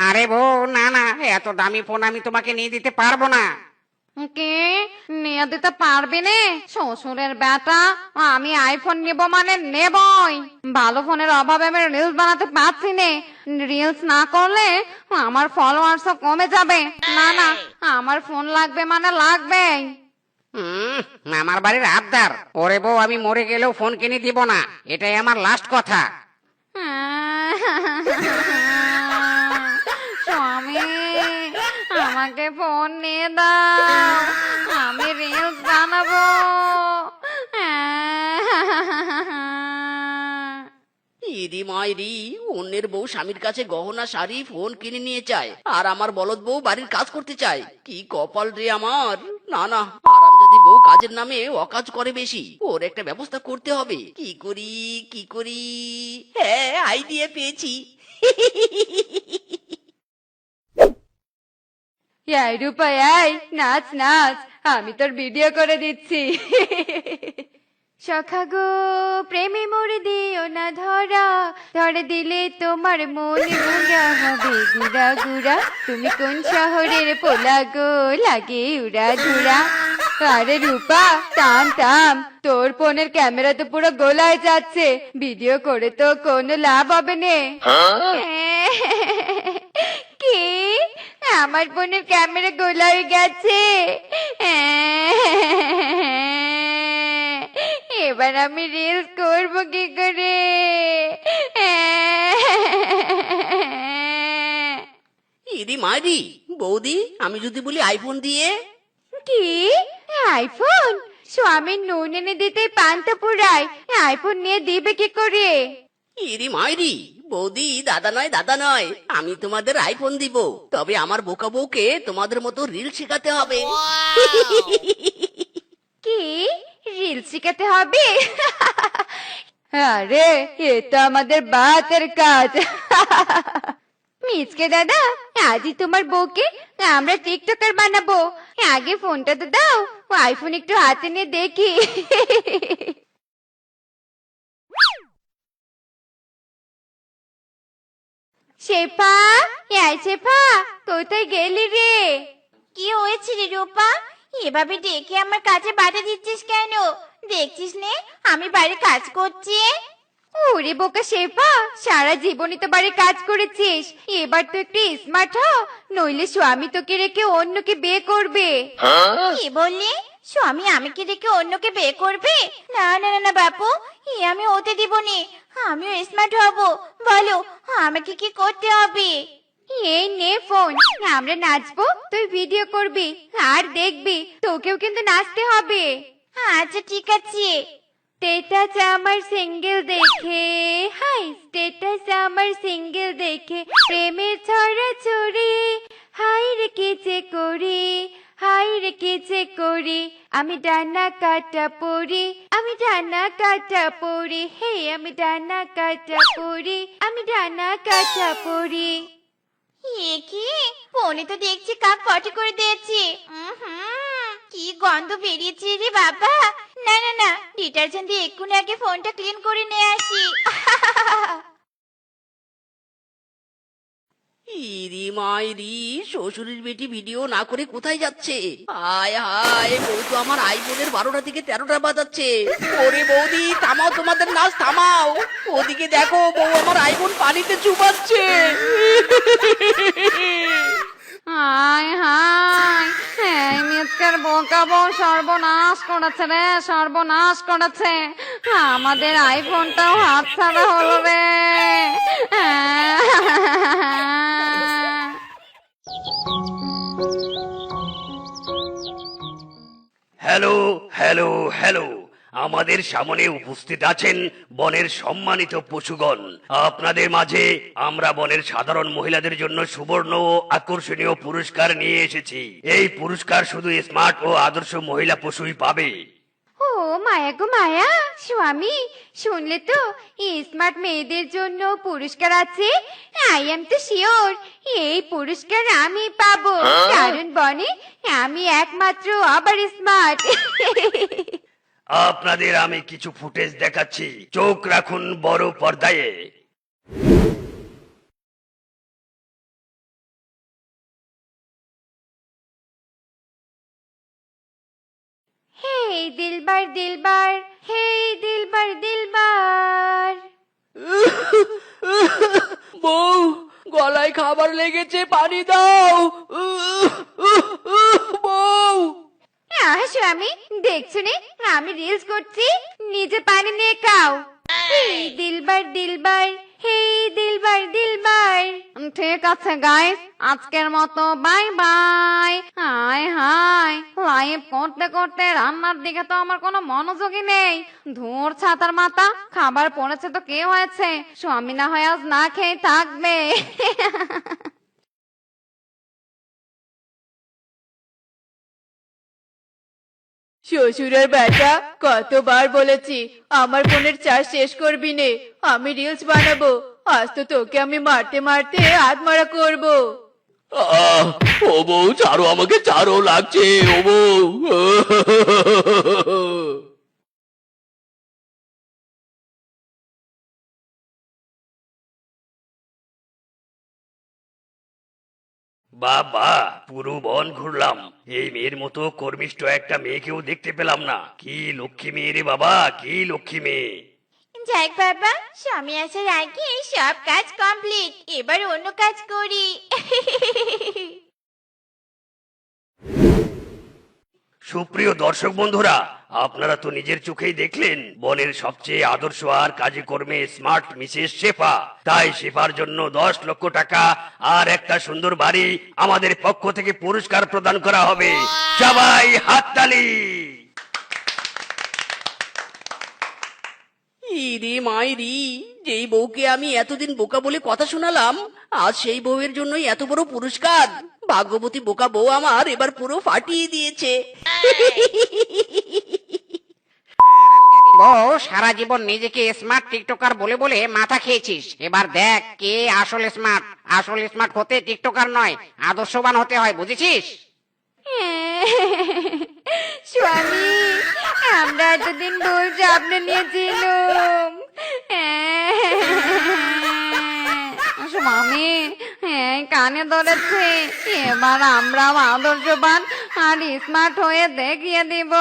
আরে বউ, না না, এত দামি ফোন আমি তোমাকে নিয়ে দিতে পারবো না। কে নিয়ে দিতে পারবি নে? শ্বশুরের বেটা, আমি আইফোন নেব মানে নেবই। ভালো ফোনের অভাবে আমি রিলস বানাতে পারছি নে। রিলস না করলে আমার ফলোয়ার্স কমে যাবে। না না, আমার ফোন লাগবে মানে লাগবেই। হুম, আমার বাড়ির আবদার। ওরে বউ, আমি মরে গেলেও ফোন কিনে দিব না, এটাই আমার লাস্ট কথা। স্বামী, আমাকে ফোন নিয়ে দাও, আমি রিলস বানাবো। ইদি মাইরি, অন্যের বউ স্বামীর কাছে গহনা শাড়ি ফোন কিনে নিয়ে চায়, আর আমার বলদ বউ বাড়ির কাজ করতে চায়। কি কপাল রে আমার। না না, আরামজাদি বউ কাজের নামে অকাজ করে বেশি। ওর একটা ব্যবস্থা করতে হবে। কি করি কি করি? হ্যাঁ, আইডিয়া পেয়েছি। এই রূপা, এই নাচ নাচ, আমি তোর ভিডিও করে দিচ্ছি। সখা গো, প্রেমে মরে দিও না ধরা, ধরে দিলে তোমার মন গুড়া হবে গুড়া গুড়া। তুমি কোন শহরের পোলা গো, লাগে উড়া ধুরা। আরে রূপা, থাম থাম, তোর ফোনের ক্যামেরা তো পুরো গোলায় যাচ্ছে, ভিডিও করে তো কোনো লাভ হবে না। কি? আমার ফোনের ক্যামেরা গোলা হয়ে গেছে? এবার আমি রিলস করব কি করে? ইদি মাইরি, বৌদি, আমি যদি বলি আইফোন দিয়ে? কি? আইফোন? স্বামীর নুন এনে দিতে পান্তা পুরায়, আইফোন নিয়ে দিবে কি করে? ইরি মাইরি, বৌদি, দাদা নয় দাদা নয়, আমি তোমাদের আইফোন দিব। তবে আমার বোকা বউকে তোমাদের মতো রিল শেখাতে হবে। কি? রিল শিখাতে হবে? আরে, এটা আমাদের বাতের কাজ। মিচকে দাদা, আজই তোমার বউকে আমরা টিকটকার বানাবো। আগে ফোনটা তো দাও, আইফোন একটু হাতে নিয়ে দেখি। শেফা, এই শেফা, কোথায় গেলি রে? কি হয়েছে রে রূপা? এভাবে ডেকে আমার কাজে বাধা দিচ্ছিস কেন? দেখছিস নে আমি বাইরে কাজ করছি। ওরে বোকা শেফা, সারা জীবনই তো বাড়ি কাজ করেছিস, এবার তো একটু স্মার্ট হ, নইলে স্বামী তোকে রেখে অন্যকে বিয়ে করবে। কি বললি? স্বামী আমাকে রেখে অন্যকে বিয়ে করবে? না না না না বাপু, আমি হতে দিব নি। আমিও স্মার্ট হব। বলো, আমাকে কি করতে হবে? এই নে ফোন, আমরা নাচবো, তুই ভিডিও করবি আর দেখবি তোকেও কিন্তু নাচতে হবে। আচ্ছা ঠিক আছে। স্টেটাস আমার সিঙ্গেল দেখে, হাই স্টেটাস আমার সিঙ্গেল দেখে, প্রেমের ছড়া ছড়ি, হাই রে কেচে করি, হাই রে কেচে করি, আমি ডানা কাটা পড়ি, আমি ডানা কাটা পড়ি, হে আমি ডানা কাটা পড়ি, আমি ডানা কাটা পড়ি। এ কি? ফোনে তো দেখছি কাক পটি করে দিয়েছি। কি গন্ধ বেরিয়েছে রে বাবা। না না না, ডিটারজেন্ট দিয়ে এক্ষুনি আগে ফোনটা ক্লিন করে নিয়ে আসি। ইরি মাইরি, শ্বশুরের বেটি ভিডিও না করে কোথায় যাচ্ছে? হায় হায়, বউ তো আমার আইফোনের 12টা থেকে 13টা বাজাচ্ছে। ওরে বৌদি, থামাও তোমাদের নাচ, থামাও। ওদিকে দেখো, বউ আমার আইফোন পানিতে চুবাচ্ছে। হাই হাই, এই মিসকের বোকা বউ সর্বনাশ করেছে রে, সর্বনাশ করেছে, আমাদের আইফোনটাও হাতছাড়া হলো রে। হ্যালো হ্যালো হ্যালো, আমাদের সামনে উপস্থিত আছেন বনের সম্মানিত পশুগণ। আপনাদের মাঝে আমরা বনের সাধারণ মহিলাদের জন্য সুবর্ণ ও আকর্ষণীয় পুরস্কার নিয়ে এসেছি। এই পুরস্কার শুধু স্মার্ট ও আদর্শ মহিলা পশুই পাবে। ও মায়া গো মায়া, স্বামী শুনলে তো, স্মার্ট মেয়েদের জন্য পুরস্কার আছে। আই এম তো শিওর এই পুরস্কার আমি পাবো, কারণ বনে আমি একমাত্র আবার স্মার্ট। আপনাদের আমি কিছু ফুটেজ দেখাচ্ছি, চোখ রাখুন বড় পর্দায়। হেই দিলবার দিলবার, হেই দিলবার দিলবার। বউ, গলায় খাবার লেগেছে, পানি দাও। বউ। স্বামী, দেখছো নে আমি রিলস করছি, নিজে পানি নিয়ে খাও। হেই দিলবার দিলবার, হেই দিলবার দিলবার। ঠিক আছে গাইস, আজকের মতো bye bye. High high, live করতে করতে রান্নার দিকে তো আমার কোনো মনোযোগই নেই। ধুর ছাতার মাথা, খাবার পড়েছে তো কি হয়েছে, স্বামী না হয় আজ না খেয়ে থাকবে। শ্বশুরের বেটা, কতবার বলেছি আমার ফোনের চার্জ শেষ করবি নে, আমি রিলস বানাবো। আজ তো তোকে আমি মারতে মারতে আত্মরা করব। আহ, ও বউ ছাড়ো, আমাকে ছাড়ো, লাগছে ও বউ। বাবা, পুরো বন ঘুরলাম, এই মেয়ের মতো কর্মিষ্ঠ একটা মেয়েকেও দেখতে পেলাম না। কি লক্ষ্মী মেয়ে রে বাবা, কি লক্ষ্মী মেয়ে। যাক বাবা, স্বামী আসার আগে সব কাজ কমপ্লিট, এবার অন্য কাজ করি। সুপ্রিয় দর্শক বন্ধুরা, আপনারা তো নিজের চোখেই দেখলেন বনের সবচেয়ে আদর্শ আর কাজে কর্মে স্মার্ট মিসেস শেফা। তাই শেফার জন্য 10 লক্ষ টাকা আর একটা সুন্দর বাড়ি আমাদের পক্ষ থেকে পুরস্কার প্রদান করা হবে। সবাই হাততালি। ইরে মাইরি, যেই বউকে আমি এতদিন বোকা বলে কথা শোনালাম, আজ সেই বউয়ের জন্যই এত বড় পুরস্কার। ভাগ্যবতী বোকা বউ আমার এবার পুরো ফাটিয়ে দিয়েছে। বউ, সারা জীবন নিজেকে স্মার্ট টিকটকার বলে বলে মাথা খেয়েছিস, এবার দেখ কে আসল স্মার্ট। আসল স্মার্ট হতে টিকটকার নয়, আদর্শবান হতে হয়, বুঝেছিস? স্বামী, আমরা এতদিন ভুল স্বপ্ন নিয়েছিলাম। স্বামী, কানে ধরেছে, এবার আমরাও আদর্শবান আর স্মার্ট হয়ে দেখিয়ে দিব।